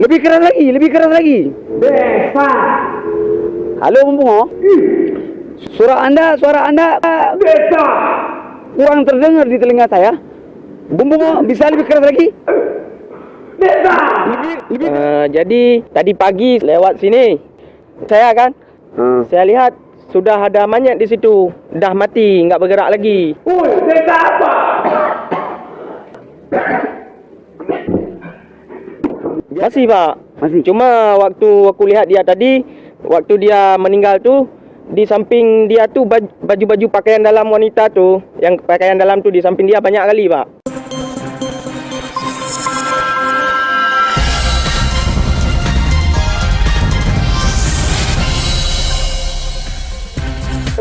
Lebih keras lagi, lebih keras lagi. Desa. Halo Bung Bungo. Suara Anda Desa. kurang terdengar di telinga saya. Bung Bungo, bisa lebih keras lagi? Desa. Jadi tadi pagi lewat sini, saya kan, saya lihat sudah ada monyet di situ, dah mati, nggak bergerak lagi. Woi, desa apa? Masih Pak, Masih. Cuma waktu aku lihat dia tadi, waktu dia meninggal tu, di samping dia tu baju-baju pakaian dalam wanita tu, yang pakaian dalam tu di samping dia banyak kali Pak.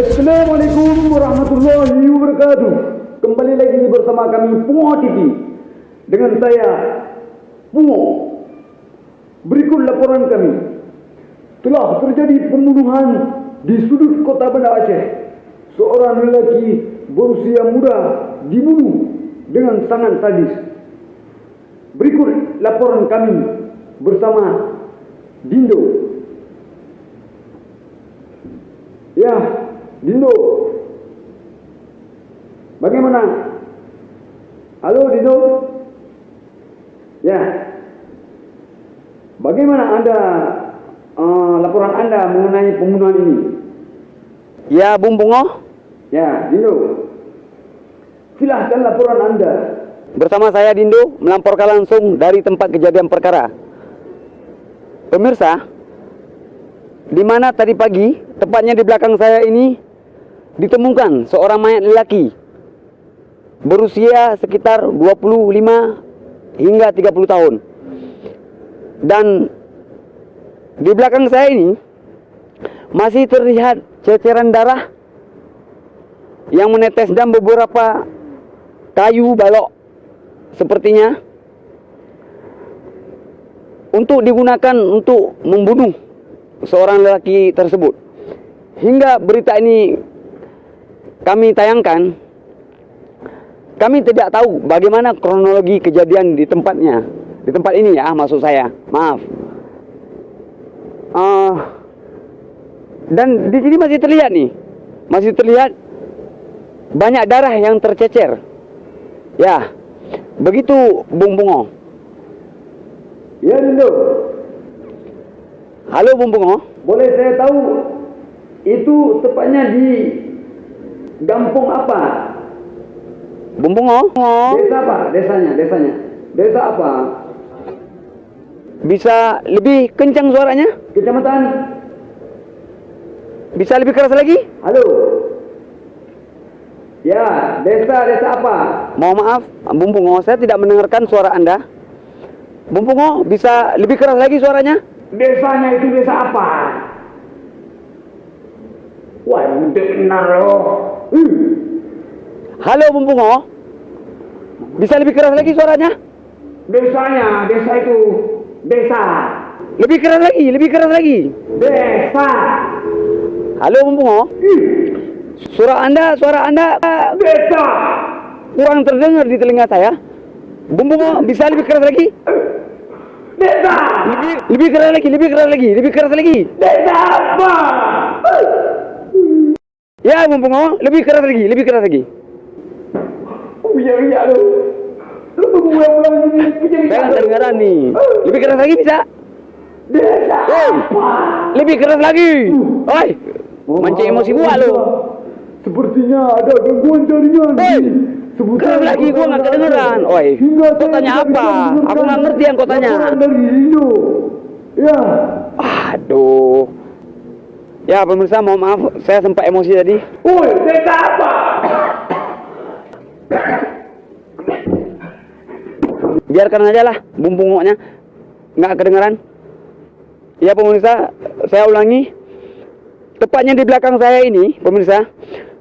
Assalamualaikum warahmatullahi wabarakatuh. Kembali lagi bersama kami Pungo TV. Dengan saya Pungo. Berikut laporan kami. Telah terjadi pembunuhan di sudut kota Banda Aceh. Seorang lelaki berusia muda dibunuh dengan sangat sadis. Berikut laporan kami bersama Dindo. Ya, Dindo. Bagaimana? Halo Dindo. Ya. Bagaimana laporan Anda mengenai pembunuhan ini? Ya Bung Bungo, Ya, Dindo. Silahkan laporan Anda. bersama saya Dindo melaporkan langsung dari tempat kejadian perkara. Pemirsa, di mana tadi pagi, tepatnya di belakang saya ini, ditemukan seorang mayat lelaki berusia sekitar 25 hingga 30 tahun. Dan di belakang saya ini masih terlihat ceceran darah yang menetes dan beberapa kayu balok sepertinya untuk digunakan untuk membunuh seorang lelaki tersebut. Hingga berita ini kami tayangkan, kami tidak tahu bagaimana kronologi kejadian di tempatnya. Di tempat ini ya, maksud saya. Maaf. Dan di sini masih terlihat nih. Masih terlihat banyak darah yang tercecer. Ya. Begitu Bung Bungo. Ya, Dindo. Halo Bung Bungo. Boleh saya tahu itu tepatnya di kampung apa? Bung Bungo. Desa apa? Desanya. Desa apa? Bisa lebih kencang suaranya? Kecamatan? Bisa lebih keras lagi? Halo. Ya, desa apa? Mohon maaf, Bung Bungo, saya tidak mendengarkan suara Anda. Bung Bungo, bisa lebih keras lagi suaranya? Desanya itu desa apa? Wah, udah benar loh. Halo Bung Bungo. Bisa lebih keras lagi suaranya? Desanya, desa itu. Desa. Lebih keras lagi, lebih keras lagi. Desa. Halo Bung Bungo. Suara Anda Desa. kurang terdengar di telinga saya. Bung Bungo, bisa lebih keras lagi? Desa. Lebih keras lagi, lebih keras lagi, lebih keras lagi. Desa apa? Ya Bung Bungo, lebih keras lagi, lebih keras lagi. Iya lu. Lu tunggu gue pulang sini. Saya nggak kedengaran nih. Lebih keras lagi bisa? Desa apa? Lebih keras lagi. Oi, mancing emosi gua lo. Sepertinya ada gangguan jaringan. Keras lagi gua nggak kedengeran. Oi, kau tanya apa? Aku nggak ngerti yang kau tanya. Dari Indo. Ya. Aduh. Ya pemirsa, mohon maaf, saya sempat emosi tadi. Woi, desa apa? Biarkan aja lah Bung Bungonya nggak kedengeran. Ya pemirsa, saya ulangi. Tepatnya di belakang saya ini, pemirsa,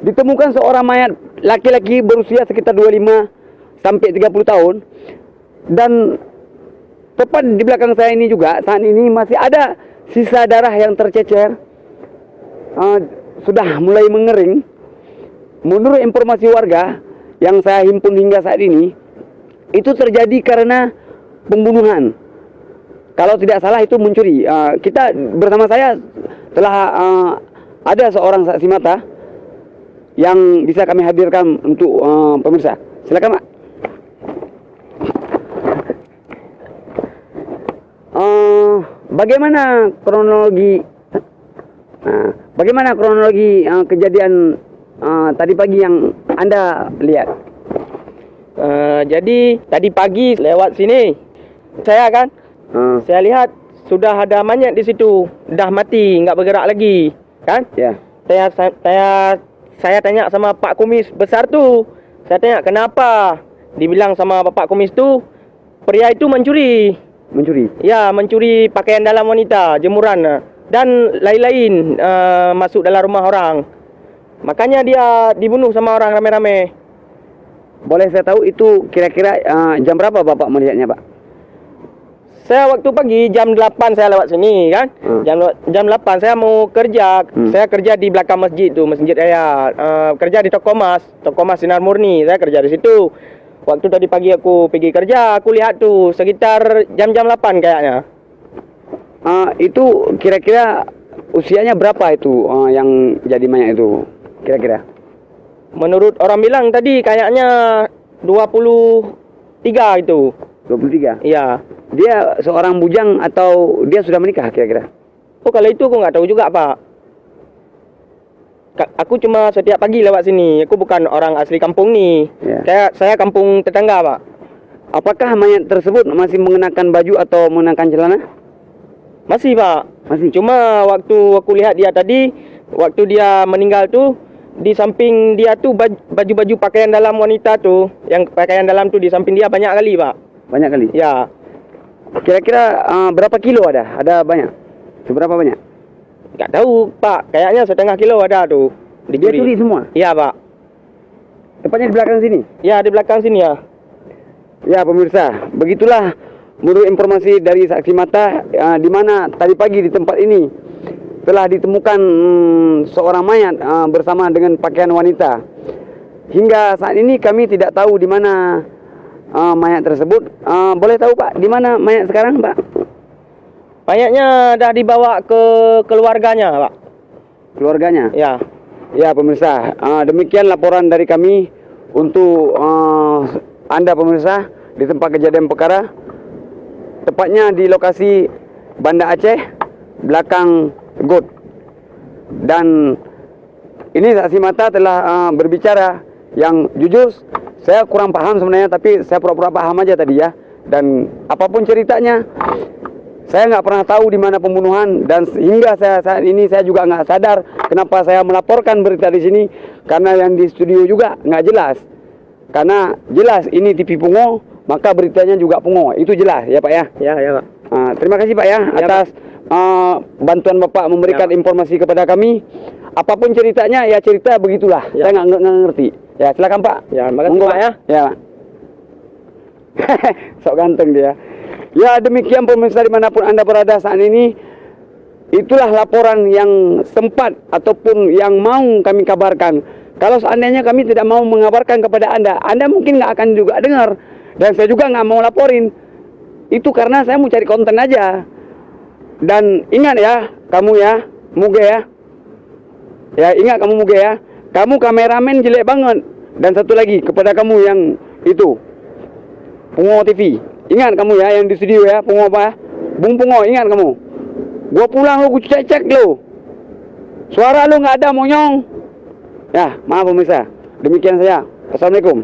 ditemukan seorang mayat laki-laki berusia sekitar 25 sampai 30 tahun. Dan tepat di belakang saya ini juga, saat ini masih ada sisa darah yang tercecer. Sudah mulai mengering. Menurut informasi warga yang saya himpun hingga saat ini, itu terjadi karena pembunuhan. kalau tidak salah itu mencuri. Kita bersama saya telah ada seorang saksi mata yang bisa kami hadirkan untuk pemirsa. Silakan, Pak. Bagaimana kronologi kejadian tadi pagi yang Anda lihat? Jadi tadi pagi lewat sini, saya lihat sudah ada mayat di situ, dah mati, nggak bergerak lagi, kan? Ya. Saya tanya sama Pak Komis besar tu, saya tanya kenapa? Dibilang sama Bapak Komis tu, pria itu mencuri. Mencuri. Ya, mencuri pakaian dalam wanita, jemuran dan lain-lain masuk dalam rumah orang. Makanya dia dibunuh sama orang rame-rame. Boleh saya tahu itu kira-kira jam berapa Bapak melihatnya, Pak? Saya waktu pagi jam 8 saya lewat sini kan. Jam 8 saya mau kerja. Saya kerja di belakang masjid tu, masjid raya. Kerja di Toko Mas Sinar Murni. Saya kerja di situ. Waktu tadi pagi aku pergi kerja, aku lihat tu sekitar jam-jam 8 kayaknya. Itu kira-kira usianya berapa itu yang jadi mayat itu? Kira-kira? Menurut orang bilang tadi kayaknya 23 itu. 23? Iya. Dia seorang bujang atau dia sudah menikah kira-kira? Oh, kalau itu aku nggak tahu juga, Pak. Aku cuma setiap pagi lewat sini. Aku bukan orang asli kampung ni. Ya. Saya kampung tetangga, Pak. Apakah mayat tersebut masih mengenakan baju atau mengenakan celana? Masih, Pak. Masih. Cuma waktu aku lihat dia tadi, waktu dia meninggal tu, di samping dia tu baju-baju pakaian dalam wanita tu, yang pakaian dalam tu di samping dia banyak kali, Pak. Banyak kali? Ya. Kira-kira berapa kilo ada? Ada banyak? Seberapa banyak? Nggak tahu, Pak. Kayaknya 1,5 kilo ada tu. Dia curi semua? Iya, Pak. Tepatnya di belakang sini? Ya, di belakang sini ya. Ya, pemirsa, begitulah menurut informasi dari saksi mata di mana tadi pagi di tempat ini telah ditemukan seorang mayat bersama dengan pakaian wanita. Hingga saat ini kami tidak tahu di mana mayat tersebut. Boleh tahu, Pak, di mana mayat sekarang, Pak? Mayatnya dah dibawa ke keluarganya, Pak. Keluarganya? Ya. Ya, pemirsa, demikian laporan dari kami untuk Anda pemirsa di tempat kejadian perkara, tepatnya di lokasi Banda Aceh, belakang GOT. Dan ini saksi mata telah berbicara yang jujur, saya kurang paham sebenarnya, tapi saya pura-pura paham aja tadi ya. Dan apapun ceritanya, saya nggak pernah tahu di mana pembunuhan, dan hingga saat ini saya juga nggak sadar kenapa saya melaporkan berita di sini, karena yang di studio juga nggak jelas. Karena jelas ini TV Pungo, maka beritanya juga Pungo, itu jelas ya, Pak ya. Ya, Pak. Terima kasih, Pak ya, atas bantuan Bapak memberikan informasi kepada kami. Apapun ceritanya ya cerita begitulah. Saya nggak ngerti. Ya, silakan, Pak. Ya, makasih, Monggo, Pak ya. Ya, Pak. Sok ganteng dia. Ya, demikian pemirsa dimanapun Anda berada saat ini. Itulah laporan yang sempat ataupun yang mau kami kabarkan. Kalau seandainya kami tidak mau mengabarkan kepada Anda mungkin nggak akan juga dengar. Dan saya juga nggak mau laporin. Itu karena saya mau cari konten aja. Dan ingat ya, kamu ya, Muge ya. Ya, ingat kamu Muge ya. Kamu kameramen jelek banget. Dan satu lagi kepada kamu yang itu, Pungo TV. Ingat kamu ya, yang di studio ya, Pungo apa? Bung Pungo, ingat kamu. Gua pulang lu cek lu. Suara lu nggak ada, monyong. Ya, maaf pemirsa. Demikian saya. Assalamualaikum.